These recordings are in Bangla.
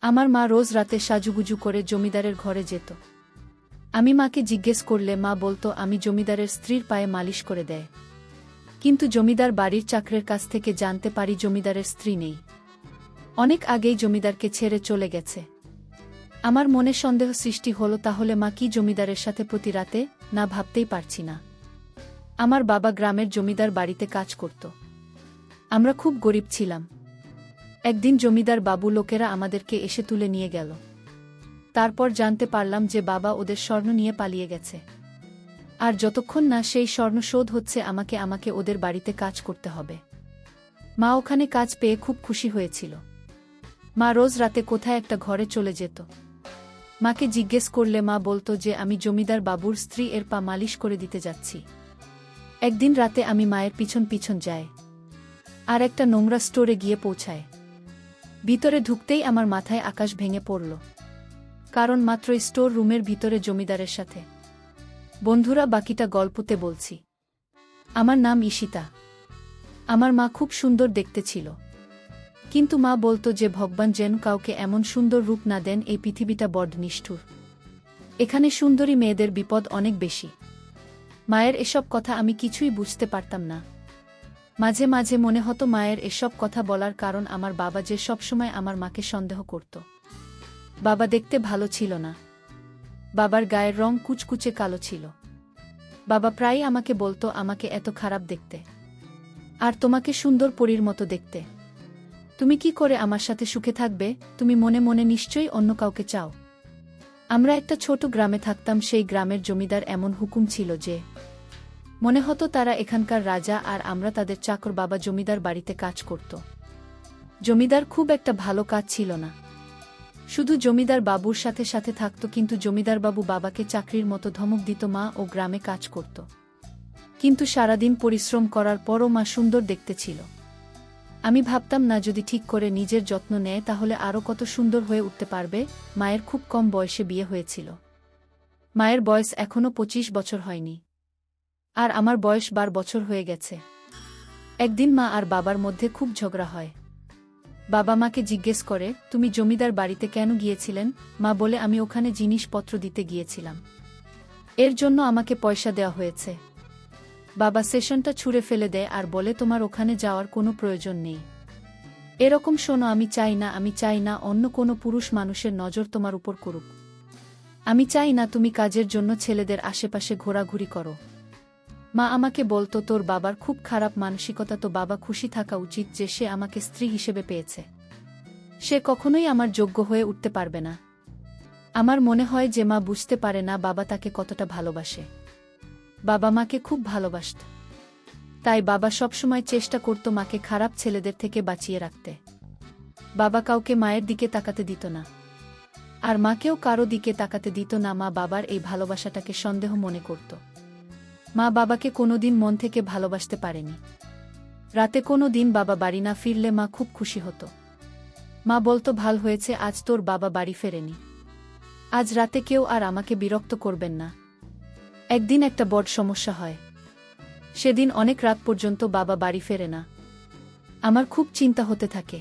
আমার মা রোজ রাতে সাজুগুজু করে জমিদারের ঘরে যেত। আমি মাকে জিজ্ঞেস করলে মা বলতো আমি জমিদারের স্ত্রীর পায়ে মালিশ করে দেয়। কিন্তু জমিদার বাড়ির চাকরের কাছ থেকে জানতে পারি জমিদারের স্ত্রী নেই। অনেক আগেই জমিদারকে ছেড়ে চলে গেছে। আমার মনে সন্দেহ সৃষ্টি হলো, তাহলে মা কি জমিদারের সাথে প্রতি রাতে? না, ভাবতেই পারছি না। আমার বাবা গ্রামের জমিদার বাড়িতে কাজ করত। আমরা খুব গরিব ছিলাম। একদিন জমিদার বাবু লোকেরা আমাদেরকে এসে তুলে নিয়ে গেল। তারপর জানতে পারলাম যে বাবা ওদের স্বর্ণ নিয়ে পালিয়ে গেছে। আর যতক্ষণ না সেই স্বর্ণ শোধ হচ্ছে আমাকে ওদের বাড়িতে কাজ করতে হবে। মা ওখানে কাজ পেয়ে খুব খুশি হয়েছিল। মা রোজ রাতে কোথায় একটা ঘরে চলে যেত। মাকে জিজ্ঞেস করলে মা বলতো যে আমি জমিদার বাবুর স্ত্রী এর পা মালিশ করে দিতে যাচ্ছি। একদিন রাতে আমি মায়ের পিছন পিছন যাই, আর একটা নোংরা স্টোরে গিয়ে পৌঁছায়। ভিতরে ঢুকতেই আমার মাথায় আকাশ ভেঙে পড়ল, কারণ মাত্র স্টোর রুমের ভিতরে জমিদারের সাথে। বন্ধুরা, বাকিটা গল্পতে বলছি। আমার নাম ঈশিতা। আমার মা খুব সুন্দর দেখতে ছিল, কিন্তু মা বলতো যে ভগবান যেন কাউকে এমন সুন্দর রূপ না দেন, এই পৃথিবীটা বড্ড নিষ্ঠুর। এখানে সুন্দরী মেয়েদের বিপদ অনেক বেশি। মায়ের এসব কথা আমি কিছুই বুঝতে পারতাম না। মাঝে মাঝে মনে হতো মায়ের এসব কথা বলার কারণ আমার বাবা, যে সবসময় আমার মাকে সন্দেহ করত। বাবা দেখতে ভালো ছিল না। বাবার গায়ের রং কুচকুচে কালো ছিল। বাবা প্রায়ই আমাকে বলতো আমাকে এত খারাপ দেখতে, আর তোমাকে সুন্দর পরীর মতো দেখতে। তুমি কি করে আমার সাথে সুখে থাকবে? তুমি মনে মনে নিশ্চয়ই অন্য কাউকে চাও। আমরা একটা ছোট গ্রামে থাকতাম। সেই গ্রামের জমিদার এমন হুকুম ছিল যে মনে হতো তারা এখানকার রাজা, আর আমরা তাদের চাকর। বাবা জমিদার বাড়িতে কাজ করত। জমিদার খুব একটা ভালো কাজ ছিল না, শুধু জমিদার বাবুর সাথে সাথে থাকত, কিন্তু জমিদার বাবু বাবাকে চাকরির মতো ধমক দিত। মা ও গ্রামে কাজ করত, কিন্তু সারাদিন পরিশ্রম করার পরও মা সুন্দর দেখতে ছিল। আমি ভাবতাম না, যদি ঠিক করে নিজের যত্ন নেয় তাহলে আরও কত সুন্দর হয়ে উঠতে পারবে। মায়ের খুব কম বয়সে বিয়ে হয়েছিল। মায়ের বয়স এখনও 25 বছর হয়নি, আর আমার বয়স 12 বছর হয়ে গেছে। একদিন মা আর বাবার মধ্যে খুব ঝগড়া হয়। বাবা মাকে জিজ্ঞেস করে, তুমি জমিদার বাড়িতে কেন গিয়েছিলেন? মা বলে, আমি ওখানে জিনিসপত্র দিতে গিয়েছিলাম, এর জন্য আমাকে পয়সা দেওয়া হয়েছে। বাবা সেশনটা ছুঁড়ে ফেলে দেয় আর বলে, তোমার ওখানে যাওয়ার কোনো প্রয়োজন নেই। এরকম শোনো, আমি চাই না অন্য কোনো পুরুষ মানুষের নজর তোমার উপর করুক। আমি চাই না তুমি কাজের জন্য ছেলেদের আশেপাশে ঘোরাঘুরি করো। মা আমাকে বলতো, তোর বাবার খুব খারাপ মানসিকতা, তো বাবা খুশি থাকা উচিত যে সে আমাকে স্ত্রী হিসেবে পেয়েছে। সে কখনোই আমার যোগ্য হয়ে উঠতে পারবে না। আমার মনে হয় যে মা বুঝতে পারে না বাবা তাকে কতটা ভালোবাসে। বাবা মাকে খুব ভালোবাসত, তাই বাবা সবসময় চেষ্টা করত মাকে খারাপ ছেলেদের থেকে বাঁচিয়ে রাখতে। বাবা কাউকে মায়ের দিকে তাকাতে দিত না, আর মাকেও কারো দিকে তাকাতে দিত না। মা বাবার এই ভালোবাসাটাকে সন্দেহ মনে করত। মা বাবাকে কোনোদিন মন থেকে ভালোবাসতে পারেনি। রাতে কোনো দিন বাবা বাড়ি না ফিরলে মা খুব খুশি হতো। মা বলতো, ভাল হয়েছে আজ তোর বাবা বাড়ি ফেরেনি, আজ রাতে কেউ আর আমাকে বিরক্ত করবেন না। একদিন একটা বড় সমস্যা হয়। সেদিন অনেক রাত পর্যন্ত বাবা বাড়ি ফেরে না। আমার খুব চিন্তা হতে থাকে।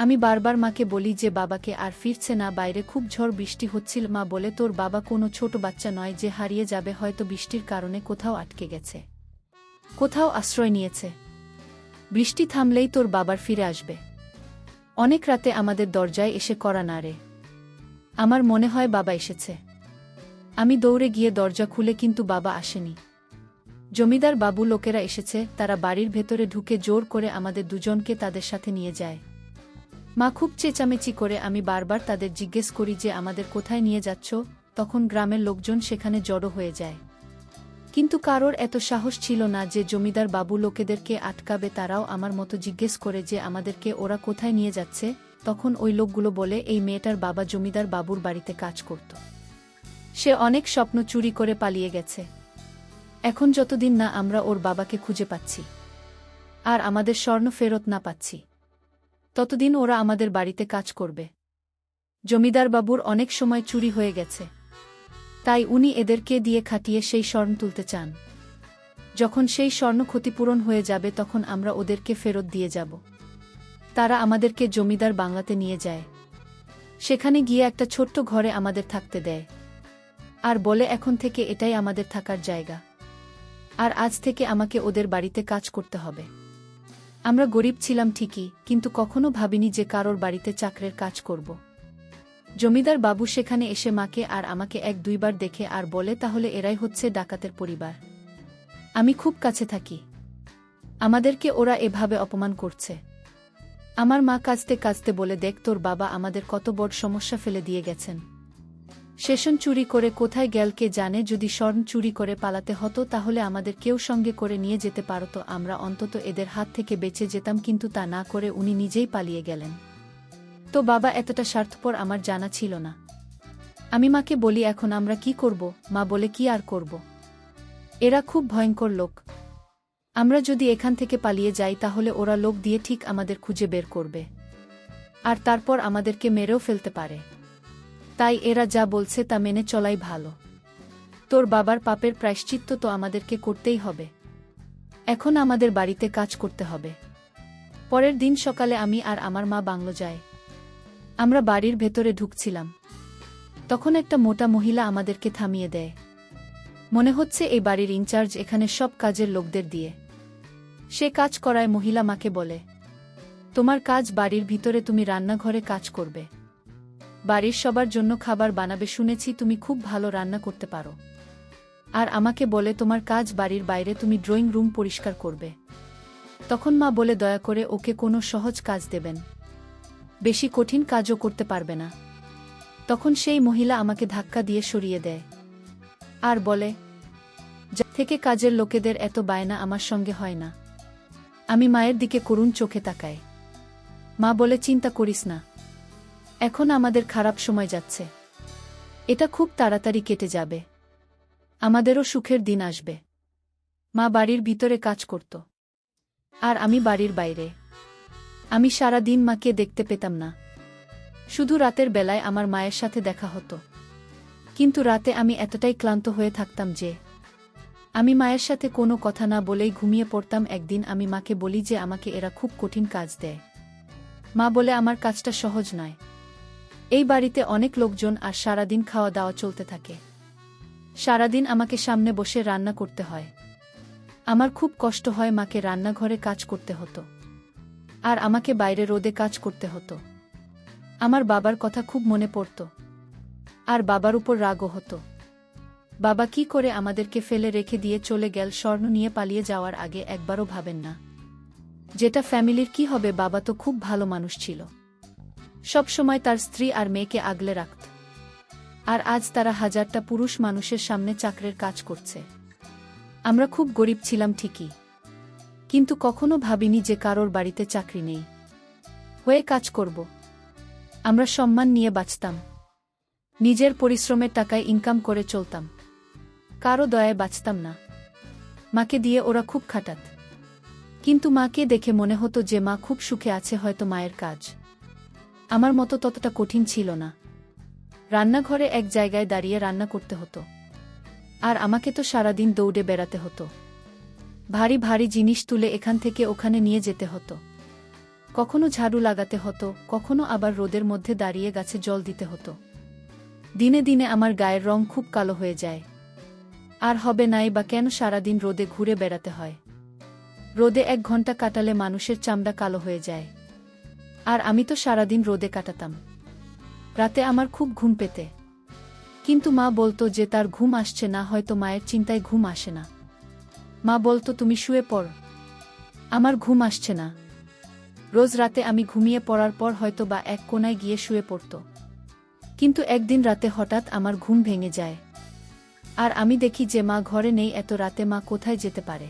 আমি বারবার মাকে বলি যে বাবাকে আর ফিরছে না। বাইরে খুব ঝড় বৃষ্টি হচ্ছিল। মা বলে, তোর বাবা কোনো ছোট বাচ্চা নয় যে হারিয়ে যাবে, হয়তো বৃষ্টির কারণে কোথাও আটকে গেছে, কোথাও আশ্রয় নিয়েছে। বৃষ্টি থামলেই তোর বাবার ফিরে আসবে। অনেক রাতে আমাদের দরজায় এসে কড়া নাড়ে। আমার মনে হয় বাবা এসেছে। আমি দৌড়ে গিয়ে দরজা খুলে, কিন্তু বাবা আসেনি। জমিদার বাবু লোকেরা এসেছে। তারা বাড়ির ভেতরে ঢুকে জোর করে আমাদের দুজনকে তাদের সাথে নিয়ে যায়। মা খুব চেঁচামেচি করে। আমি বারবার তাদের জিজ্ঞেস করি যে আমাদের কোথায় নিয়ে যাচ্ছ। তখন গ্রামের লোকজন সেখানে জড়ো হয়ে যায়, কিন্তু কারোর এত সাহস ছিল না যে জমিদার বাবু লোকেদেরকে আটকাবে। তারাও আমার মতো জিজ্ঞেস করে যে আমাদেরকে ওরা কোথায় নিয়ে যাচ্ছে। তখন ওই লোকগুলো বলে, এই মেয়েটার বাবা জমিদার বাবুর বাড়িতে কাজ করত, সে অনেক স্বপ্ন চুরি করে পালিয়ে গেছে। এখন যতদিন না আমরা ওর বাবাকে খুঁজে পাচ্ছি আর আমাদের স্বর্ণ ফেরত না পাচ্ছি, ততদিন ওরা আমাদের বাড়িতে কাজ করবে। জমিদার বাবুর অনেক সময় চুরি হয়ে গেছে, তাই উনি এদেরকে দিয়ে খাটিয়ে সেই স্বর্ণ তুলতে চান। যখন সেই স্বর্ণ ক্ষতিপূরণ হয়ে যাবে তখন আমরা ওদেরকে ফেরত দিয়ে যাব। তারা আমাদেরকে জমিদার বাংলাতে নিয়ে যায়। সেখানে গিয়ে একটা ছোট্ট ঘরে আমাদের থাকতে দেয় আর বলে এখন থেকে এটাই আমাদের থাকার জায়গা, আর আজ থেকে আমাকে ওদের বাড়িতে কাজ করতে হবে। আমরা গরিব ছিলাম ঠিকই, কিন্তু কখনো ভাবিনি যে কারোর বাড়িতে চাকরের কাজ করব। জমিদার বাবু সেখানে এসে মাকে আর আমাকে এক দুইবার দেখে আর বলে, তাহলে এরাই হচ্ছে ডাকাতের পরিবার। আমি খুব কাছে থাকি, আমাদেরকে ওরা এভাবে অপমান করছে। আমার মা কাঁদতে কাঁদতে বলে, দেখ তোর বাবা আমাদের কত বড় সমস্যা ফেলে দিয়ে গেছেন। সেশন চুরি করে কোথায় গেল কে জানে, যদি স্বর্ণ চুরি করে পালাতে হতো তাহলে আমাদের কেউ সঙ্গে করে নিয়ে যেতে পারত, আমরা অন্তত এদের হাত থেকে বেঁচে যেতাম, কিন্তু তা না করে উনি নিজেই পালিয়ে গেলেন। তো বাবা এতটা স্বার্থপর আমার জানা ছিল না। আমি মাকে বলি, এখন আমরা কি করব? মা বলে, কি আর করব, এরা খুব ভয়ঙ্কর লোক। আমরা যদি এখান থেকে পালিয়ে যাই তাহলে ওরা লোক দিয়ে ঠিক আমাদের খুঁজে বের করবে, আর তারপর আমাদেরকে মেরেও ফেলতে পারে। তাই এরা যা বলছে তা মেনে চলাই ভালো। তোর বাবার পাপের প্রায়শ্চিত্ত তো আমাদেরকে করতেই হবে। এখন আমাদের বাড়িতে কাজ করতে হবে। পরের দিন সকালে আমি আর আমার মা বাংলো যাই। আমরা বাড়ির ভেতরে ঢুকছিলাম, তখন একটা মোটা মহিলা আমাদেরকে থামিয়ে দেয়। মনে হচ্ছে এই বাড়ির ইনচার্জ এখানে সব কাজের লোকদের দিয়ে সে কাজ করায়। মহিলা মাকে বলে, তোমার কাজ বাড়ির ভিতরে, তুমি রান্নাঘরে কাজ করবে, বাড়ির সবার জন্য খাবার বানাবে, শুনেছি তুমি খুব ভালো রান্না করতে পারো। আর আমাকে বলে, তোমার কাজ বাড়ির বাইরে, তুমি ড্রয়িং রুম পরিষ্কার করবে। তখন মা বলে, দয়া করে ওকে কোনো সহজ কাজ দেবেন, বেশি কঠিন কাজও করতে পারবে না। তখন সেই মহিলা আমাকে ধাক্কা দিয়ে সরিয়ে দেয় আর বলে, যা থেকে কাজের লোকেদের এত বায়না আমার সঙ্গে হয় না। আমি মায়ের দিকে করুণ চোখে তাকাই। মা বলে, চিন্তা করিস না, এখন আমাদের খারাপ সময় যাচ্ছে, এটা খুব তাড়াতাড়ি কেটে যাবে, আমাদেরও সুখের দিন আসবে। মা বাড়ির ভিতরে কাজ করত আর আমি বাড়ির বাইরে। আমি সারা দিন মাকে দেখতে পেতাম না, শুধু রাতের বেলায় আমার মায়ের সাথে দেখা হতো। কিন্তু রাতে আমি এতটাই ক্লান্ত হয়ে থাকতাম যে আমি মায়ের সাথে কোনো কথা না বলেই ঘুমিয়ে পড়তাম। একদিন আমি মাকে বলি যে আমাকে এরা খুব কঠিন কাজ দেয়। মা বলে, আমার কাজটা সহজ নয়, এই বাড়িতে অনেক লোকজন আর সারাদিন খাওয়া দাওয়া চলতে থাকে, সারাদিন আমাকে সামনে বসে রান্না করতে হয়। আমার খুব কষ্ট হয়, মাকে রান্নাঘরে কাজ করতে হতো আর আমাকে বাইরে রোদে কাজ করতে হতো। আমার বাবার কথা খুব মনে পড়ত আর বাবার উপর রাগও হতো। বাবা কি করে আমাদেরকে ফেলে রেখে দিয়ে চলে গেল, স্বর্ণ নিয়ে পালিয়ে যাওয়ার আগে একবারও ভাবেন না যেটা ফ্যামিলির কি হবে। বাবা তো খুব ভালো মানুষ ছিল, সব সময় তার স্ত্রী আর মেয়েকে আগলে রাখত, আর আজ তারা হাজারটা পুরুষ মানুষের সামনে চাকরের কাজ করছে। আমরা খুব গরিব ছিলাম ঠিকই, কিন্তু কখনো ভাবিনি যে কারোর বাড়িতে চাকরি নেই হয়ে কাজ করব। আমরা সম্মান নিয়ে বাঁচতাম, নিজের পরিশ্রমের টাকায় ইনকাম করে চলতাম, কারো দয়ায় বাঁচতাম না। মাকে দিয়ে ওরা খুব খাটাত, কিন্তু মাকে দেখে মনে হতো যে মা খুব সুখে আছে, হয়তো মায়ের কাজ আমার মতো ততটা কঠিন ছিল না। রান্নাঘরে এক জায়গায় দাঁড়িয়ে রান্না করতে হতো, আর আমাকে তো সারাদিন দৌড়ে বেড়াতে হতো, ভারী ভারী জিনিস তুলে এখান থেকে ওখানে নিয়ে যেতে হতো, কখনো ঝাড়ু লাগাতে হতো, কখনো আবার রোদের মধ্যে দাঁড়িয়ে গাছে জল দিতে হতো। দিনে দিনে আমার গায়ের রং খুব কালো হয়ে যায়। আর হবে নাই বা কেন সারাদিন রোদে ঘুরে বেড়াতে হয়। রোদে 1 ঘন্টা কাটালে মানুষের চামড়া কালো হয়ে যায়, আর আমি তো সারাদিন রোদে কাটাতাম। রাতে আমার খুব ঘুম পেতে, কিন্তু মা বলতো যে তার ঘুম আসছে না, হয়তো মায়ের চিন্তায় ঘুম আসে না। মা বলতো, তুমি শুয়ে পড়, আমার ঘুম আসছে না। রোজ রাতে আমি ঘুমিয়ে পড়ার পর হয়তো বা এক কোণায় গিয়ে শুয়ে পড়ত, কিন্তু একদিন রাতে হঠাৎ আমার ঘুম ভেঙে যায়, আর আমি দেখি যে মা ঘরে নেই। এত রাতে মা কোথায় যেতে পারে?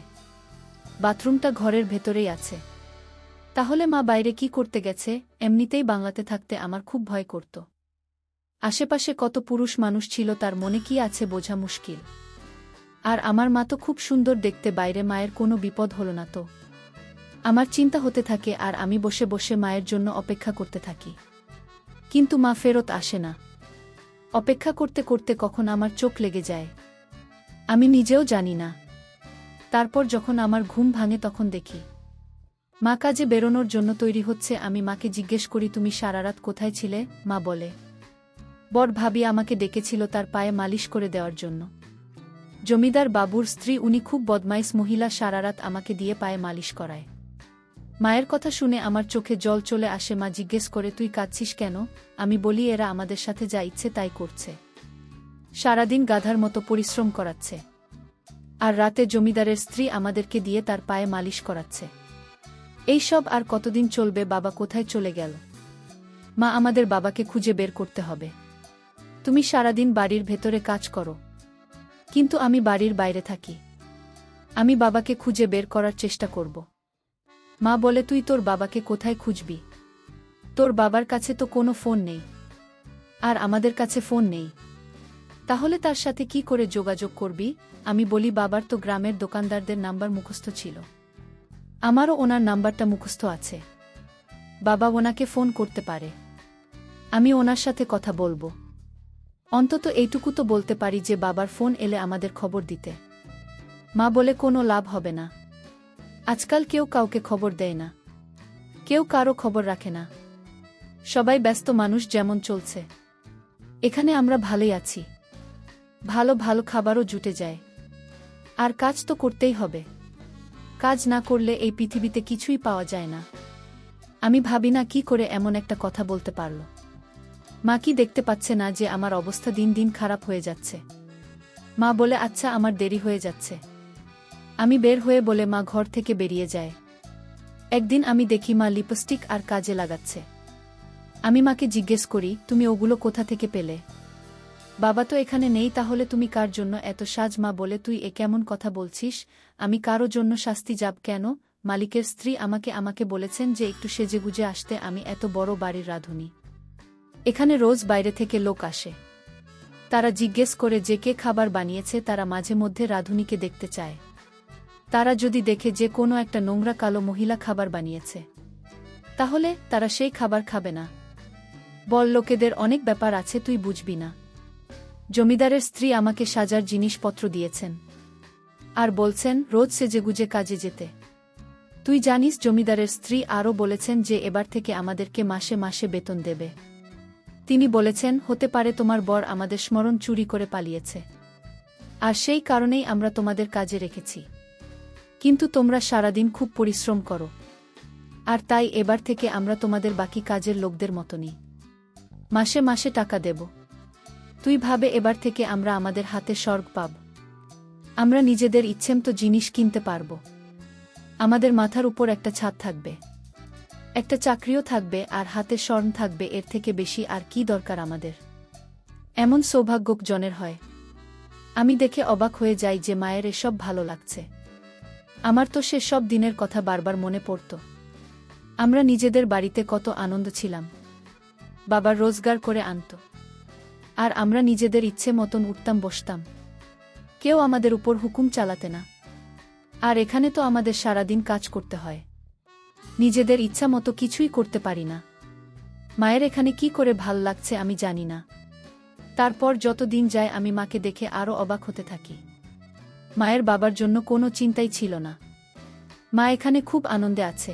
বাথরুমটা ঘরের ভেতরেই আছে। তাহলে মা বাইরে কি করতে গেছে? এমনিতেই বাংলাতে থাকতে আমার খুব ভয় করত। আশেপাশে কত পুরুষ মানুষ ছিল, তার মনে কি আছে বোঝা মুশকিল। আর আমার মা তো খুব সুন্দর দেখতে, বাইরে মায়ের কোনো বিপদ হলো না তো? আমার চিন্তা হতে থাকে, আর আমি বসে বসে মায়ের জন্য অপেক্ষা করতে থাকি, কিন্তু মা ফেরত আসে না। অপেক্ষা করতে করতে কখন আমার চোখ লেগে যায় আমি নিজেও জানি না। তারপর যখন আমার ঘুম ভাঙে তখন দেখি মা কাজে বেরোনোর জন্য তৈরি হচ্ছে, আমি মাকে জিজ্ঞেস করি তুমি সারা রাত কোথায় ছিলে? মা বলে বড় ভাবি আমাকে ডেকেছিল তার পায়ে মালিশ করে দেওয়ার জন্য। জমিদার বাবুর স্ত্রী, উনি খুব বদমাইশ মহিলা, সারা রাত আমাকে দিয়ে পায়ে মালিশ করায়। মায়ের কথা শুনে আমার চোখে জল চলে আসে। মা জিজ্ঞেস করে তুই কাঁদছিস কেন? আমি বলি এরা আমাদের সাথে যা ইচ্ছে তাই করছে, সারাদিন গাধার মতো পরিশ্রম করাচ্ছে, আর রাতে জমিদারের স্ত্রী আমাদেরকে দিয়ে তার পায়ে মালিশ করাচ্ছে। এই সব আর কতদিন চলবে? বাবা কোথায় চলে গেল? মা, আমাদের বাবাকে খুঁজে বের করতে হবে। তুমি সারাদিন বাড়ির ভেতরে কাজ করো, কিন্তু আমি বাড়ির বাইরে থাকি। আমি বাবাকে খুঁজে বের করার চেষ্টা করব। মা বলে তুই তোর বাবাকে কোথায় খুঁজবি? তোর বাবার কাছে তো কোনো ফোন নেই, আর আমাদের কাছে ফোন নেই, তাহলে তার সাথে কি করে যোগাযোগ করবি? আমি বলি বাবার তো গ্রামের দোকানদারদের নাম্বার মুখস্থ ছিল, আমারও ওনার নাম্বারটা মুখস্থ আছে, বাবা ওনাকে ফোন করতে পারে, আমি ওনার সাথে কথা বলবো। অন্তত এইটুকু তো বলতে পারি যে বাবার ফোন এলে আমাদের খবর দিতে। মা বলে কোনো লাভ হবে না, আজকাল কেউ কাউকে খবর দেয় না, কেউ কারো খবর রাখে না, সবাই ব্যস্ত মানুষ, যেমন চলছে। এখানে আমরা ভালোই আছি, ভালো ভালো খাবারও জুটে যায়, আর কাজ তো করতেই হবে, কাজ না করলে এই পৃথিবীতে কিছুই পাওয়া যায় না। আমি ভাবি না কি করে এমন একটা কথা বলতে পারল। মা কি দেখতে পাচ্ছে না যে আমার অবস্থা দিন দিন খারাপ হয়ে যাচ্ছে? মা বলে আচ্ছা, আমার দেরি হয়ে যাচ্ছে। আমি বের হয়ে বলে মা ঘর থেকে বেরিয়ে যায়। একদিন আমি দেখি মা লিপস্টিক আর কাজে লাগাচ্ছে। আমি মাকে জিজ্ঞেস করি তুমি ওগুলো কোথা থেকে পেলে? বাবা তো এখানে নেই, তাহলে তুমি কার জন্য এত সাজ? মা বলে তুই এ কেমন কথা বলছিস? আমি কারো জন্য শাস্তি যাব কেন? মালিকের স্ত্রী আমাকে বলেছেন যে একটু সেজেগুজে আসতে। আমি এত বড় বাড়ির রাঁধুনি, এখানে রোজ বাইরে থেকে লোক আসে, তারা জিজ্ঞেস করে যে কে খাবার বানিয়েছে, তারা মাঝে মধ্যে রাঁধুনিকে দেখতে চায়। তারা যদি দেখে যে কোনো একটা নোংরা কালো মহিলা খাবার বানিয়েছে, তাহলে তারা সেই খাবার খাবে না। বল লোকেদের অনেক ব্যাপার আছে, তুই বুঝবি না। জমিদারের স্ত্রী আমাকে সাজার জিনিসপত্র দিয়েছেন, আর বলছেন রোজ সেজেগুজে কাজে যেতে। তুই জানিস জমিদারের স্ত্রী আরও বলেছেন যে এবার থেকে আমাদেরকে মাসে মাসে বেতন দেবে। তিনি বলেছেন হতে পারে তোমার বর আমাদের স্মরণ চুরি করে পালিয়েছে, আর সেই কারণেই আমরা তোমাদের কাজে রেখেছি, কিন্তু তোমরা সারাদিন খুব পরিশ্রম করো, আর তাই এবার থেকে আমরা তোমাদের বাকি কাজের লোকদের মতনই মাসে মাসে টাকা দেব। তুই ভাবে এবার থেকে আমরা আমাদের হাতে স্বর্গ পাব, আমরা নিজেদের ইচ্ছেমতো জিনিস কিনতে পারব, আমাদের মাথার উপর একটা ছাদ থাকবে, একটা চাকরিও থাকবে, আর হাতে স্বর্ণ থাকবে। এর থেকে বেশি আর কি দরকার আমাদের? এমন সৌভাগ্য জনের হয়। আমি দেখে অবাক হয়ে যাই যে মায়ের এসব ভালো লাগছে। আমার তো সে সব দিনের কথা বারবার মনে পড়ত। আমরা নিজেদের বাড়িতে কত আনন্দ ছিলাম, বাবার রোজগার করে আনত, আর আমরা নিজেদের ইচ্ছে মতন উঠতাম বসতাম, কেউ আমাদের উপর হুকুম চালাতে না। আর এখানে তো আমাদের সারাদিন কাজ করতে হয়, নিজেদের ইচ্ছা মতো কিছুই করতে পারি না। মায়ের এখানে কি করে ভাল লাগছে আমি জানি না। তারপর যত দিন যায় আমি মাকে দেখে আরও অবাক হতে থাকি। মায়ের বাবার জন্য কোনো চিন্তাই ছিল না। মা এখানে খুব আনন্দে আছে,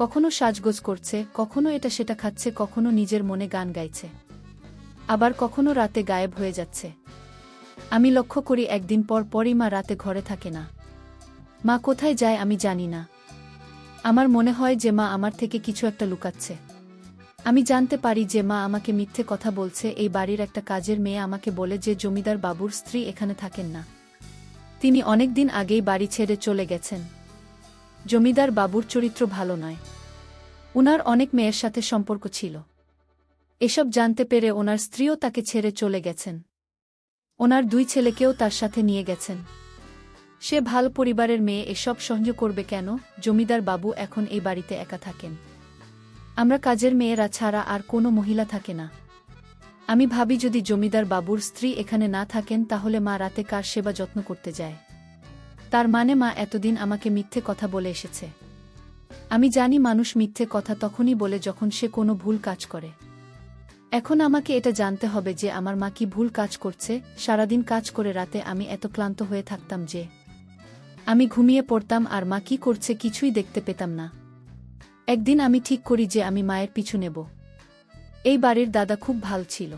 কখনো সাজগোজ করছে, কখনো এটা সেটা খাচ্ছে, কখনো নিজের মনে গান গাইছে, আবার কখনো রাতে গায়েব হয়ে যাচ্ছে। আমি লক্ষ্য করি একদিন পর পরই মা রাতে ঘরে থাকে না। মা কোথায় যায় আমি জানি না। আমার মনে হয় যে মা আমার থেকে কিছু একটা লুকাচ্ছে। আমি জানতে পারি যে মা আমাকে মিথ্যে কথা বলছে। এই বাড়ির একটা কাজের মেয়ে আমাকে বলে যে জমিদার বাবুর স্ত্রী এখানে থাকেন না, তিনি অনেক দিন আগেই বাড়ি ছেড়ে চলে গেছেন। জমিদার বাবুর চরিত্র ভালো নয়, উনার অনেক মেয়ের সাথে সম্পর্ক ছিল। এসব জানতে পেরে ওনার স্ত্রীও তাকে ছেড়ে চলে গেছেন, ওনার 2 ছেলেকেও তার সাথে নিয়ে গেছেন। সে ভালো পরিবারের মেয়ে, এসব সহ্য করবে কেন? জমিদার বাবু এখন এই বাড়িতে একা থাকেন, আমরা কাজের মেয়েরা ছাড়া আর কোনো মহিলা থাকে না। আমি ভাবি যদি জমিদার বাবুর স্ত্রী এখানে না থাকেন তাহলে মা রাতে কার সেবা যত্ন করতে যায়? তার মানে মা এতদিন আমাকে মিথ্যে কথা বলে এসেছে। আমি জানি মানুষ মিথ্যে কথা তখনই বলে যখন সে কোনো ভুল কাজ করে। এখন আমাকে এটা জানতে হবে যে আমার মা কি ভুল কাজ করছে। সারাদিন কাজ করে রাতে আমি এত ক্লান্ত হয়ে থাকতাম যে আমি ঘুমিয়ে পড়তাম আর মা কি করছে কিছুই দেখতে পেতাম না। একদিন আমি ঠিক করি যে আমি মায়ের পিছু নেব। এই বাড়ির দাদা খুব ভাল ছিল।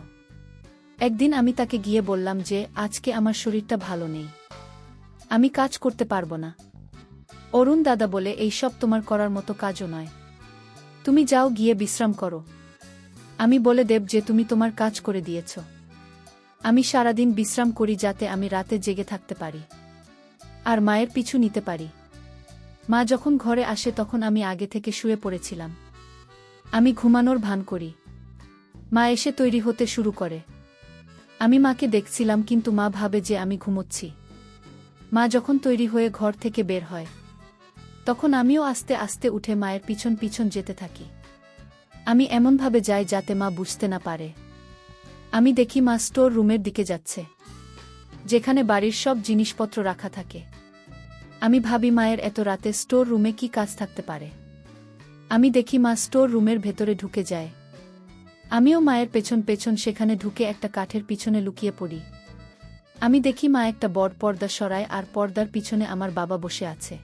একদিন আমি তাকে গিয়ে বললাম যে আজকে আমার শরীরটা ভালো নেই, আমি কাজ করতে পারবো না। অরুণ দাদা বলে এইসব তোমার করার মতো কাজও নয়, তুমি যাও গিয়ে বিশ্রাম করো। আমি বলে দেব যে তুমি তোমার কাজ করে দিয়েছ। আমি সারাদিন বিশ্রাম করি যাতে আমি রাতে জেগে থাকতে পারি আর মায়ের পিছু নিতে পারি। মা যখন ঘরে আসে তখন আমি আগে থেকে শুয়ে পড়েছিলাম। আমি ঘুমানোর ভান করি। মা এসে তৈরি হতে শুরু করে। আমি মাকে দেখছিলাম কিন্তু মা ভাবে যে আমি ঘুমোচ্ছি। মা যখন তৈরি হয়ে ঘর থেকে বের হয় তখন আমিও আস্তে আস্তে উঠে মায়ের পিছন পিছন যেতে থাকি। আমি এমনভাবে যাই যাতে মা বুঝতে না পারে। আমি দেখি মা স্টোর রুমের দিকে যাচ্ছে, যেখানে বাড়ির সব জিনিসপত্র রাখা থাকে। আমি ভাবি মায়ের এত রাতে স্টোর রুমে কি কাজ থাকতে পারে। আমি দেখি মা স্টোর রুমের ভেতরে ঢুকে যায়। আমিও মায়ের পেছন পেছন সেখানে ঢুকে একটা কাঠের পিছনে লুকিয়ে পড়ি। আমি দেখি মা একটা বড় পর্দা সরায় আর পর্দার পিছনে আমার বাবা বসে আছে।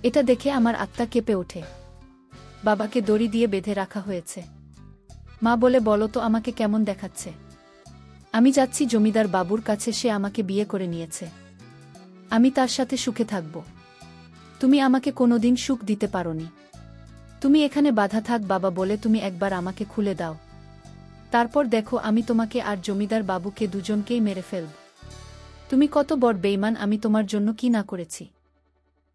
এটা দেখে আমার আত্মা কেঁপে ওঠে। বাবাকে দড়ি দিয়ে বেঁধে রাখা হয়েছে। মা বলে, বলো তো আমাকে কেমন দেখাচ্ছে? আমি যাচ্ছি জমিদার বাবুর কাছে, সে আমাকে বিয়ে করে নিয়েছে। আমি তার সাথে সুখে থাকব। তুমি আমাকে কোনোদিন সুখ দিতে পারোনি। তুমি এখানে বাধা থাক বাবা বলে তুমি একবার আমাকে খুলে দাও। তারপর দেখো আমি তোমাকে আর জমিদার বাবুকে দুজনকেই মেরে ফেলব। তুমি কত বড় বেঈমান, আমি তোমার জন্য কি না করেছি।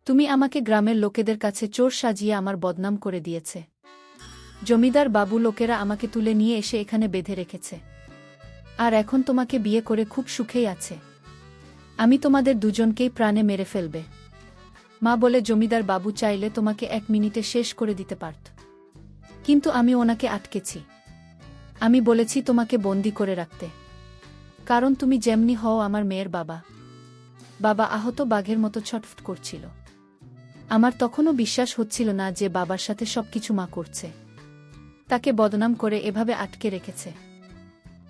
তুমি আমাকে গ্রামের লোকেদের কাছে চোর সাজিয়ে আমার বদনাম করে দিয়েছে। জমিদার বাবু লোকেরা আমাকে তুলে নিয়ে এসে এখানে বেঁধে রেখেছে, আর এখন তোমাকে বিয়ে করে খুব সুখেই আছে। আমি তোমাদের দুজনকেই প্রাণে মেরে ফেলবে। মা বলে, জমিদার বাবু চাইলে তোমাকে 1 মিনিটে শেষ করে দিতে পারত, কিন্তু আমি ওনাকে আটকেছি। আমি বলেছি তোমাকে বন্দি করে রাখতে, কারণ তুমি যেমনি হও আমার মেয়ের বাবা। বাবা আহত বাঘের মতো ছটফট করছিল। আমার তখনও বিশ্বাস হচ্ছিল না যে বাবার সাথে সবকিছু মা করছে। তাকে বদনাম করে এভাবে আটকে রেখেছে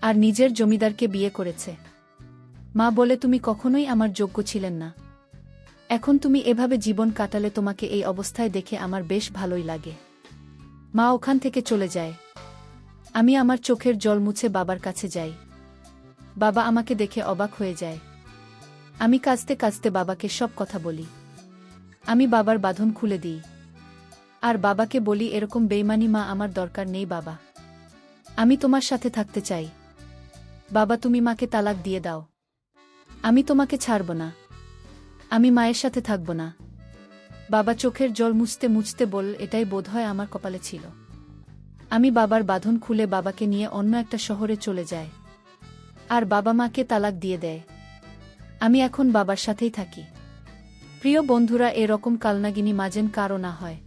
আর নিজের জমিদারকে বিয়ে করেছে। মা বলে, তুমি কখনোই আমার যোগ্য ছিলেন না। এখন তুমি এভাবে জীবন কাটালে তোমাকে এই অবস্থায় দেখে আমার বেশ ভালোই লাগে। মা ওখান থেকে চলে যায়। আমি আমার চোখের জল মুছে বাবার কাছে যাই। বাবা আমাকে দেখে অবাক হয়ে যায়। আমি কাঁদতে কাঁদতে বাবাকে সব কথা বলি। আমি বাবার বাঁধন খুলে দিই আর বাবাকে বলি, এরকম বেইমানি মা আমার দরকার নেই বাবা, আমি তোমার সাথে থাকতে চাই। বাবা তুমি মাকে তালাক দিয়ে দাও, আমি তোমাকে ছাড়ব না, আমি মায়ের সাথে থাকব না। বাবা চোখের জল মুছতে মুছতে বল, এটাই বোধহয় আমার কপালে ছিল। আমি বাবার বাঁধন খুলে বাবাকে নিয়ে অন্য একটা শহরে চলে যায় আর বাবা মাকে তালাক দিয়ে দেয়। আমি এখন বাবার সাথেই থাকি। প্রিয় বন্ধুরা, এরকম কালনাগিনী মাজেন কারও না হয়।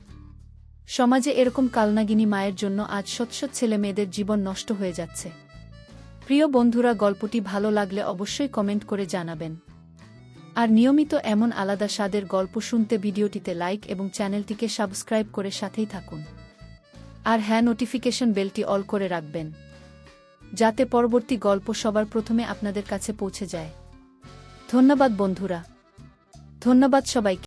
সমাজে এরকম কালনাগিনী মায়ের জন্য আজ শত শত ছেলে মেয়েদের জীবন নষ্ট হয়ে যাচ্ছে। প্রিয় বন্ধুরা, গল্পটি ভালো লাগলে অবশ্যই কমেন্ট করে জানাবেন। আর নিয়মিত এমন আলাদা স্বাদের গল্প শুনতে ভিডিওটিতে লাইক এবং চ্যানেলটিকে সাবস্ক্রাইব করে সাথেই থাকুন। আর হ্যাঁ, নোটিফিকেশন বেলটি অল করে রাখবেন, যাতে পরবর্তী গল্প সবার প্রথমে আপনাদের কাছে পৌঁছে যায়। ধন্যবাদ বন্ধুরা, ধন্যবাদ সবাইকে।